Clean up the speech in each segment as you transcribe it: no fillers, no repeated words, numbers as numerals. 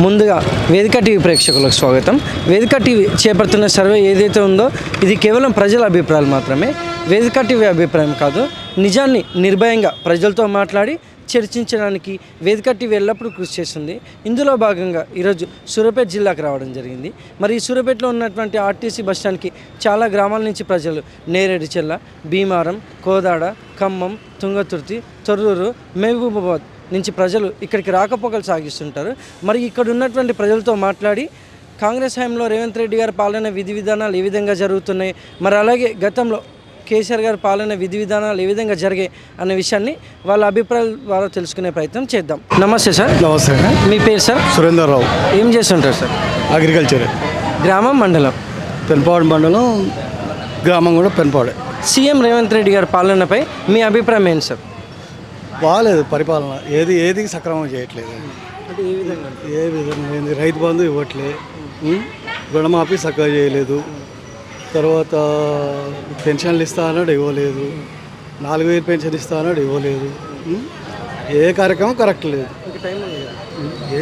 ముందుగా వేదిక టీవీ ప్రేక్షకులకు స్వాగతం. వేదిక టీవీ చేపడుతున్న సర్వే ఏదైతే ఉందో ఇది కేవలం ప్రజల అభిప్రాయాలు మాత్రమే. వేదిక టీవీ అభిప్రాయం కాదు. నిజాన్ని నిర్భయంగా ప్రజలతో మాట్లాడి చర్చించడానికి వేదిక టీవీ ఎల్లప్పుడూ కృషి చేస్తుంది. ఇందులో భాగంగా ఈరోజు సూర్యాపేట జిల్లాకు రావడం జరిగింది. మరి ఈ సూర్యాపేటలో ఉన్నటువంటి ఆర్టీసీ బస్టాండ్కి చాలా గ్రామాల నుంచి ప్రజలు నేరేడుచెల్ల, భీమారం, కోదాడ, ఖమ్మం, తుంగతుర్తి, తొర్రూరు, మహబూబాబాద్ నుంచి ప్రజలు ఇక్కడికి రాకపోకలు సాగిస్తుంటారు. మరి ఇక్కడ ఉన్నటువంటి ప్రజలతో మాట్లాడి కాంగ్రెస్ హయాంలో రేవంత్ రెడ్డి గారి పాలన విధి విధానాలు ఏ విధంగా జరుగుతున్నాయి, మరి అలాగే గతంలో కేసీఆర్ గారి పాలన విధి విధానాలు ఏ విధంగా జరిగాయి అనే విషయాన్ని వాళ్ళ అభిప్రాయాల ద్వారా తెలుసుకునే ప్రయత్నం చేద్దాం. నమస్తే సార్. నమస్తే. మీ పేరు సార్? సురేందర్రావు. ఏం చేస్తుంటారు సార్? అగ్రికల్చర్. గ్రామం, మండలం? పెన్పాడు మండలం, గ్రామం కూడా పెన్పాడే. సీఎం రేవంత్ రెడ్డి గారి పాలనపై మీ అభిప్రాయం ఏంటి సార్? బాగాలేదు పరిపాలన, ఏది సక్రమంగా చేయట్లేదు. అంటే ఏ విధంగా ఏంది, రైతు బంధు ఇవ్వట్లే, రుణమాఫీ చక్కగా చేయలేదు, తర్వాత పెన్షన్లు ఇస్తా అన్నాడు ఇవ్వలేదు, 4000 పెన్షన్ ఇస్తా అన్నాడు ఇవ్వలేదు, ఏ కార్యక్రమం కరెక్ట్ లేదు.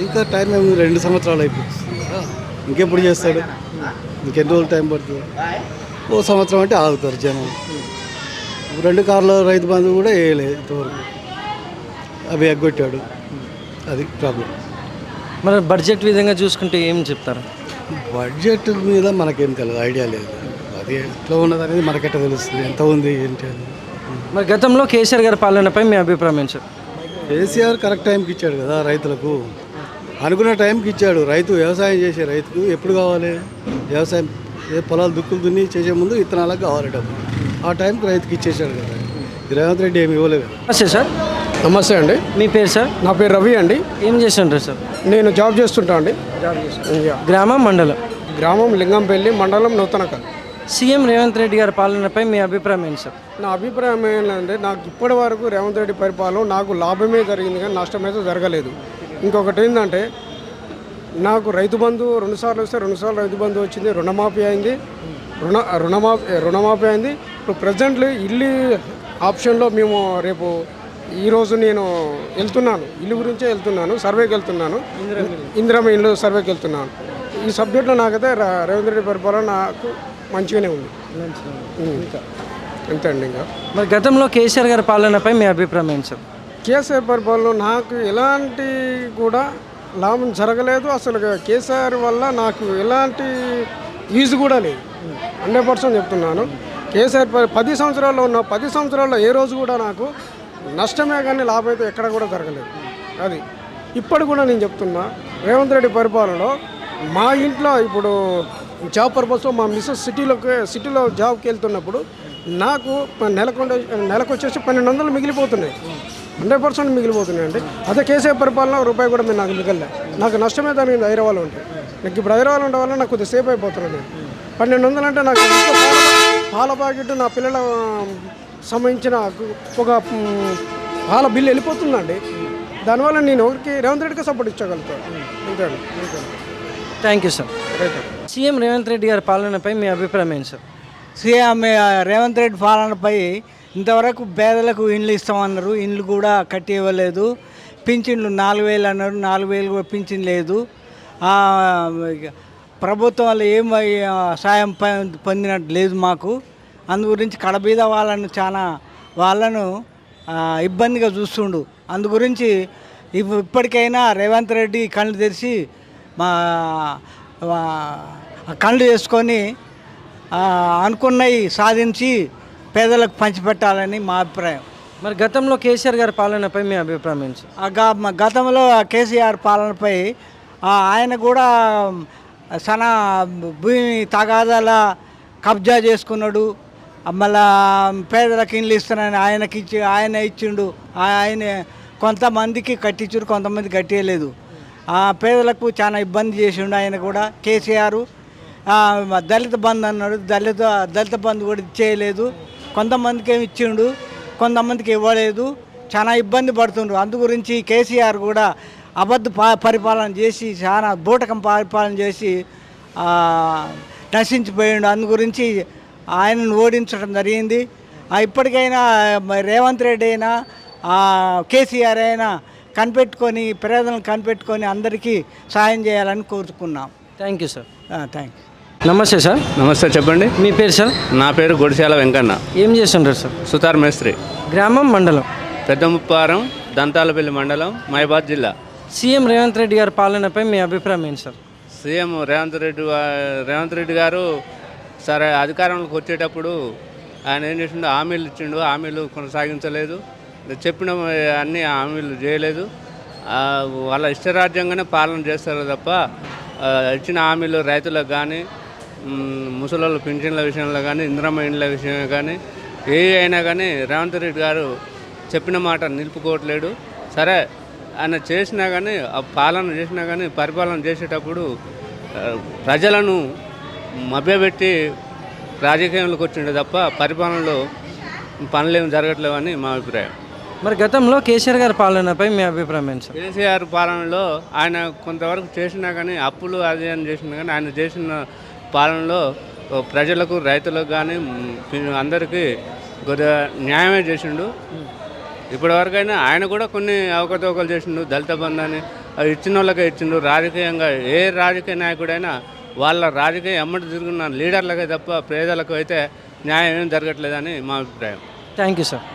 ఇంకా టైం ఏమి, 2 సంవత్సరాలు అయిపోతుంది, ఇంకెప్పుడు చేస్తాడు, ఇంకెన్ని రోజులు టైం పడుతుంది, ఓ సంవత్సరం అంటే ఆగుతారు జనం. 2 కార్ల రైతు బంధు కూడా వేయలేదు ఇంతవరకు, అవి ఎగ్గొట్టాడు, అది ప్రాబ్లం. మరి బడ్జెట్ విధంగా చూసుకుంటే ఏం చెప్తారు? బడ్జెట్ మీద మనకేం తెలియదు, ఐడియా లేదు, అది ఎట్లా ఉన్నది అనేది మనకెట్లా తెలుస్తుంది, ఎంత ఉంది ఏంటి అని. మరి గతంలో కేసీఆర్ గారి పాలనపై మీ అభిప్రాయం ఏంటి సార్? కేసీఆర్ కరెక్ట్ టైంకి ఇచ్చాడు కదా రైతులకు, అనుకున్న టైంకి ఇచ్చాడు. రైతు వ్యవసాయం చేసే రైతుకు ఎప్పుడు కావాలి, వ్యవసాయం పొలాలు దుక్కులు దున్ని చేసే ముందు విత్తనాలకు కావాలి డబ్బు, ఆ టైంకి రైతుకి ఇచ్చేసాడు కదా. రేవంత్ రెడ్డి ఏమి ఇవ్వలేదు. నమస్తే సార్. నమస్తే అండి. మీ పేరు సార్? నా పేరు రవి అండి. ఏం చేస్తుంటారు సార్? నేను జాబ్ చేస్తుంటా అండి. గ్రామం, మండలం? గ్రామం లింగంపల్లి, మండలం నూతనకల్. సీఎం రేవంత్ రెడ్డి గారి పాలనపై మీ అభిప్రాయం ఏంటి సార్? నా అభిప్రాయం ఏంటంటే, నాకు ఇప్పటి వరకు రేవంత్ రెడ్డి పరిపాలన నాకు లాభమే జరిగింది కానీ నష్టమైతే జరగలేదు. ఇంకొకటి ఏంటంటే, నాకు రైతు బంధు 2 సార్లు వస్తే 2 సార్లు రైతు బంధు వచ్చింది, రుణమాఫీ అయింది, రుణమాఫీ అయింది. ఇప్పుడు ప్రజెంట్లీ ఇల్లు ఆప్షన్లో మేము రేపు ఈరోజు నేను వెళ్తున్నాను, ఇల్లు గురించే వెళ్తున్నాను, సర్వేకి వెళ్తున్నాను, ఇందిరమ్మ ఇల్లు సర్వేకి వెళ్తున్నాను. ఈ సబ్జెక్ట్లో నాకైతే రేవంత్ రెడ్డి పరిపాలన నాకు మంచిగానే ఉంది. అంతే అండి. ఇంకా మరి గతంలో కేసీఆర్ గారి పాలనపై మీ అభిప్రాయం ఏంటి సార్? కేసీఆర్ పరిపాలన నాకు ఎలాంటి కూడా లాభం జరగలేదు. అసలు కేసీఆర్ వల్ల నాకు ఎలాంటి యూజ్ కూడా లేదు. 100% చెప్తున్నాను. కేసీఆర్ 10 సంవత్సరాల్లో ఉన్న 10 సంవత్సరాల్లో ఏ రోజు కూడా నాకు నష్టమే కానీ లాభం అయితే ఎక్కడ కూడా జరగలేదు. అది ఇప్పుడు కూడా నేను చెప్తున్నా, రేవంత్ రెడ్డి పరిపాలనలో మా ఇంట్లో ఇప్పుడు జాబ్ పర్పస్లో మా మిస్సెస్ సిటీలో జాబ్కి వెళ్తున్నప్పుడు నాకు నెలకు వచ్చేసి 1200 మిగిలిపోతున్నాయి. 100% మిగిలిపోతున్నాయి అండి. అదే కేసీఆర్ పరిపాలన రూపాయి కూడా మీరు నాకు మిగలలే. నాకు నష్టమే జరిగింది హైదరాబాద్లో ఉంటే. నాకు ఇప్పుడు హైదరాబాద్లో ఉండడం వల్ల నాకు కొద్దిగా సేఫ్ అయిపోతున్నాను. 1200 అంటే నాకు పాల ప్యాకెట్ నా పిల్లల సంబంధించిన ఒక పాల బిల్లు వెళ్ళిపోతుందండి. దానివల్ల నేను ఎవరికి రేవంత్ రెడ్డికి సపోర్ట్ ఇచ్చగలుగుతాను. అంతే. Thank you sir. CM Revanth Reddy గారి పాలనపై మీ అభిప్రాయం ఏంటి సార్? సీఎం రేవంత్ రెడ్డి పాలనపై ఇంతవరకు పేదలకు ఇండ్లు ఇస్తామన్నారు, ఇండ్లు కూడా కట్టి ఇవ్వలేదు. పింఛన్లు 4000 అన్నారు, 4000 కూడా పింఛన్ లేదు. ప్రభుత్వం వల్ల ఏం సాయం పొందినట్టు లేదు మాకు. అందు గురించి కడబీద వాళ్ళను ఇబ్బందిగా చూస్తుండు. అందు గురించి ఇప్పటికైనా రేవంత్ రెడ్డి కళ్ళు తెరిచి కళ్ళు చేసుకొని అనుకున్నవి సాధించి పేదలకు పంచిపెట్టాలని మా అభిప్రాయం. మరి గతంలో కేసీఆర్ గారి పాలనపై మీ అభిప్రాయం ఏంటి సార్? గతంలో కేసీఆర్ పాలనపై ఆయన కూడా చాలా భూమి తగాదాల కబ్జా చేసుకున్నాడు. మళ్ళా పేదలకు ఇండ్లు ఇస్తానని ఆయన ఇచ్చిండు. ఆయన కొంతమందికి కట్టించారు, కొంతమంది కట్టేయలేదు. పేదలకు చాలా ఇబ్బంది చేసిండు ఆయన కూడా. కేసీఆర్ దళిత బంధు అన్నాడు, దళిత బంధు కూడా ఇచ్చేయలేదు. కొంతమందికి ఏమి ఇచ్చిండు, కొంతమందికి ఇవ్వలేదు. చాలా ఇబ్బంది పడుతుండ్రు. అందు గురించి కేసీఆర్ కూడా అబద్ధ పరిపాలన చేసి, చాలా బూటకం పరిపాలన చేసి నశించిపోయిండు. అందు గురించి ఆయనను ఓడించడం జరిగింది. ఇప్పటికైనా రేవంత్ రెడ్డి అయినా కేసీఆర్ అయినా కనిపెట్టుకొని పేదలను కనిపెట్టుకొని అందరికీ సాయం చేయాలని కోరుకున్నాం. Thank you sir. Thank you. నమస్తే సార్. నమస్తే, చెప్పండి. మీ పేరు సార్? నా పేరు గొడిశాల వెంకన్న, ఏం చేస్తుంటారు సార్? సుతార్ మేస్త్రి, గ్రామం మండలం? పెద్ద ముప్పారం, దంతాలపల్లి మండలం, మహబాద్ జిల్లా. సీఎం రేవంత్ రెడ్డి గారి పాలనపై మీ అభిప్రాయం ఏంటి సార్? సీఎం రేవంత్ రెడ్డి గారు సరే అధికారంలోకి వచ్చేటప్పుడు ఆయన ఏం చేసిండు, హామీలు ఇచ్చిండు, హామీలు కొనసాగించలేదు, చెప్పిన అన్ని హామీలు చేయలేదు. వాళ్ళ ఇష్టరాజ్యంగానే పాలన చేస్తారు తప్ప ఇచ్చిన హామీలు రైతులకు కానీ, ముసలోళ్ళ పింఛన్ల విషయంలో కానీ, ఇందిరమ్మ ఇండ్ల విషయంలో కానీ ఏ అయినా కానీ రేవంత్ రెడ్డి గారు చెప్పిన మాట నిలుపుకోవట్లేడు. సరే ఆయన చేసినా కానీ, ఆ పాలన చేసినా కానీ, పరిపాలన చేసేటప్పుడు ప్రజలను మభ్యపెట్టి రాజకీయంలోకి వచ్చిండే తప్ప పరిపాలనలో పనులేమి జరగట్లేవని మా అభిప్రాయం. మరి గతంలో కేసీఆర్ గారి పాలనపై మీ అభిప్రాయం ఏంటి సార్? కేసీఆర్ పాలనలో ఆయన కొంతవరకు చేసినా కానీ, అప్పులు అది అని చేసినా కానీ, ఆయన చేసిన పాలనలో ప్రజలకు, రైతులకు కానీ అందరికీ కొద్దిగా న్యాయమే చేసిండు. ఇప్పటివరకైనా ఆయన కూడా కొన్ని అవకతవకలు చేసిండు. దళిత బంధాన్ని అవి ఇచ్చిన వాళ్ళకే ఇచ్చిండు. రాజకీయంగా ఏ రాజకీయ నాయకుడైనా వాళ్ళ రాజకీయ ఎమ్మటి తిరుగున్న లీడర్లకే తప్ప పేదలకు అయితే న్యాయం ఏం జరగట్లేదని మా అభిప్రాయం. Thank you sir.